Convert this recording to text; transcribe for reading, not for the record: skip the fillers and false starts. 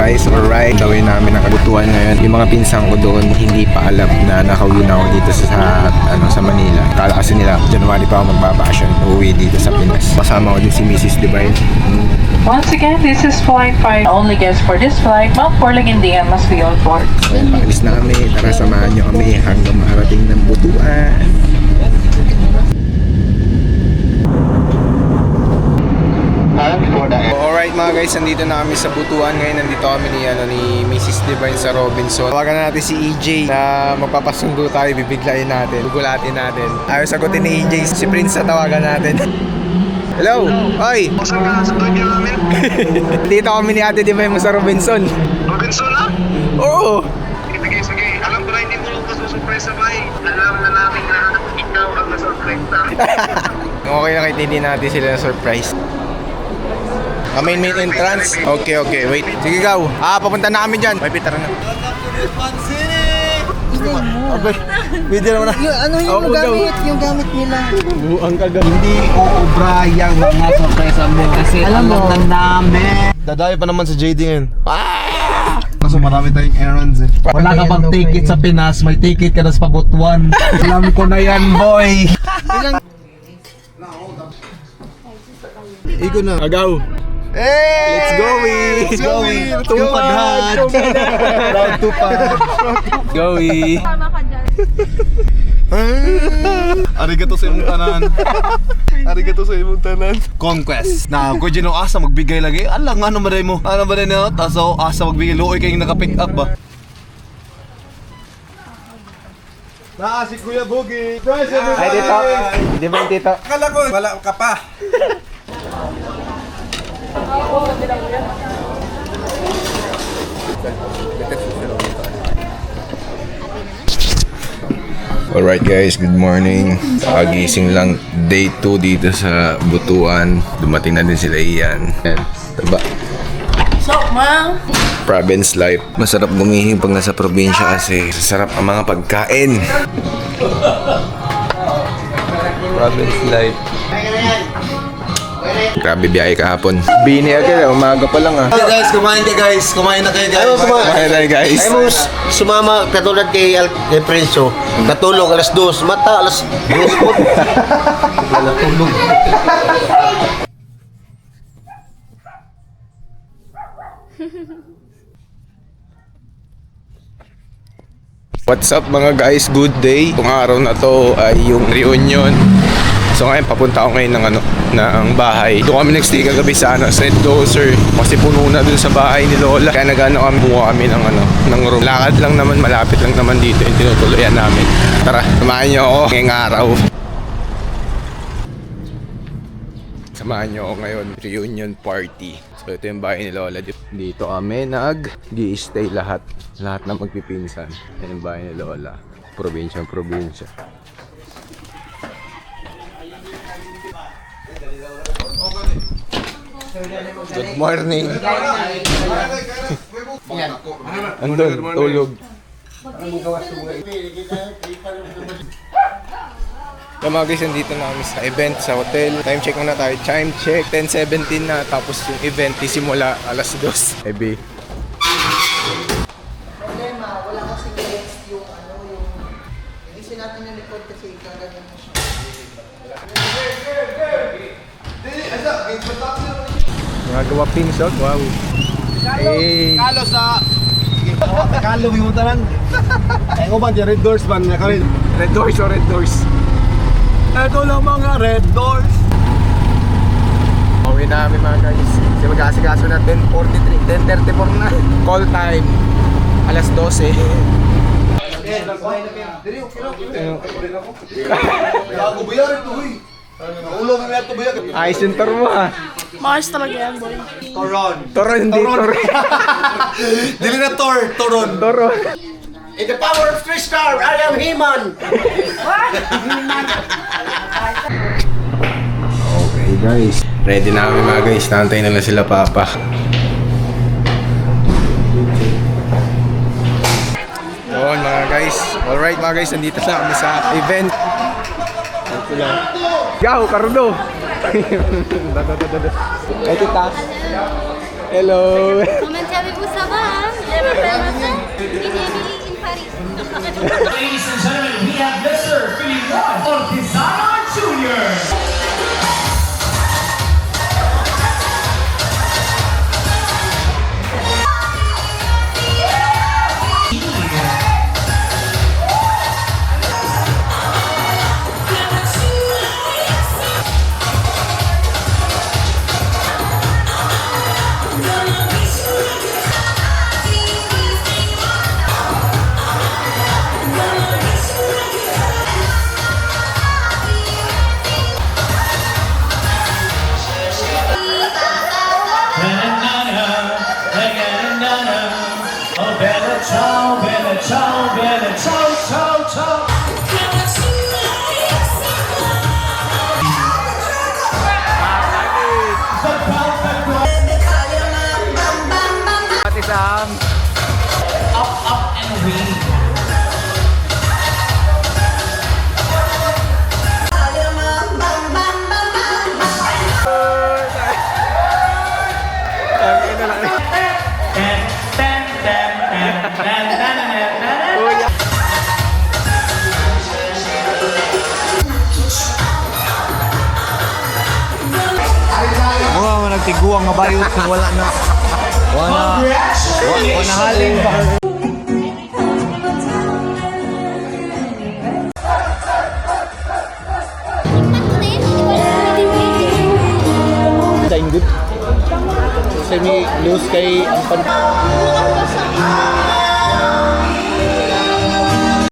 guys, alright. Gawin namin ang kabutuan ngayon. Yung mga pinsan ko doon, hindi pa alam na nakauwi na ako dito sa Manila. Kala kasi nila, January pa ako magbabasyon. Uuwi dito sa Pinas. Kasama ko din si Mrs. Divine. Once again, this is flight 5. Only guests for this flight, Mount Porlagindian must be on board. Paalis na kami. Tara, samahan nyo kami hanggang makarating ng butuan. Alright mga guys, nandito na kami sa butuan. Ngayon nandito kami ni Mrs. Divine sa Robinson. Tawagan natin si EJ na magpapasundo tayo, bibiglayin natin, gugulatin natin. Ayaw sagutin ni EJ, si Prince na tawagan natin. Hello! Oy! Saan ka? Sa Tokyo namin? Dito kami ni Ate Divine mo sa Robinson. Robinson na? Oo! Sige. Alam ko na hindi mo masusurprise sa bahay. Alam na namin na ikaw ang nasurprise namin. Okay lang kahit hindi natin sila na surprise. Main entrance? Okay, wait. Sige gaw. Papunta na kami dyan. May pitara na. Okay. Video naman na. Yung gamit nila. Buang ka gaw. Hindi uubra yung mga sorpresa mo kasi alam mo ng dami. Dadayo pa naman sa JD ngayon. Kaso marami tayong errands eh. Wala ka bang ticket sa Pinas, may ticket ka na sa Pabutuan. Alam ko na yan, boy. Iko na. Agaw. Hey! Let's go. Tupad hat. Round tupad. Go. Arigato sa imong tanan. Arigato sa imong tanan. Conquest. Na ko dino asa magbigay lagi. Ala nga ano ba mo? Ano ba na taso asa magbigay luoy kay naka-pick up ba? Si Kuya Boogie. Ay, dito. Di ba dito? Akala ko wala ka pa. Alright guys, good morning. Kagising lang, day 2 dito sa Butuan. Dumating na din sila Ian. Diba? Province life. Masarap gumihing pag nasa probinsya kasi sarap ang mga pagkain. Province life. Grabe biyahe kahapon. Bini agad, umaga pa lang ah. Guys, kumain na kayo guys. Kumain tayo guys. Ay mo sumama katulad kay Prenso. Natulog alas 2, mata alas 2 po. Natulog. What's up mga guys? Good day. Itong araw na to ay yung reunion. So ngayon papunta ako ngayon ng bahay. Doon kami nagstay kagabi sa St. Dozer. Kasi puno na dun sa bahay ni Lola. Kaya buha kami ng room. Lakad lang naman, malapit lang naman dito yung tinutuloyan namin. Tara, samahan niyo ako ngayong araw. Samahan niyo ako ngayon, reunion party. So ito yung bahay ni Lola. Dito kami nag-i-stay lahat. Lahat na magpipinsan. Yan yung bahay ni Lola. Probinsya. Good morning. Andun, tulog. So mga guys, nandito na kami sa event sa hotel. Time check muna tayo. Time check, 10:17 na. Tapos yung event isimula alas 2. Ebe. Problema, wala kasi guys yung hindi natin yung record kasi kagagan mo siya. Nagawa pin shot, wow. Kalo sa Kalo mo tanan. Ay ko ba di red doors ban niya karin. Red doors or red doors? Ito lang mga red doors. Uwi na kami mga guys. Kasi mag-asikaso na 10:34 na. Call time. Alas 12. Gago bayar ito huy. Ulo mo ito bayar. Ayos yung tour mo ha. Mars talaga yan, boy. Toron, hindi toron. Dili na Toron. Toron. In the power of 3-star, I am He-Man. Okay guys. Ready na kami mga guys. Nantay na lang sila papa. Yun mga guys. Alright mga guys. Nandito na kami sa event. Ito lang. Gaw, Karudo. Ay, tita. Hello. Comment avez-vous, ça va? Ladies and gentlemen, we have Mr. Filimon Ortizano Jr. Oh, Bella Ciao, Bella Ciao, Bella Ciao, Ciao, Ciao. Up, up and away. Mga nagtiguang nga bayot kung wala na. Wala haling ba? Sa indot. Sa mi lose kay ang pan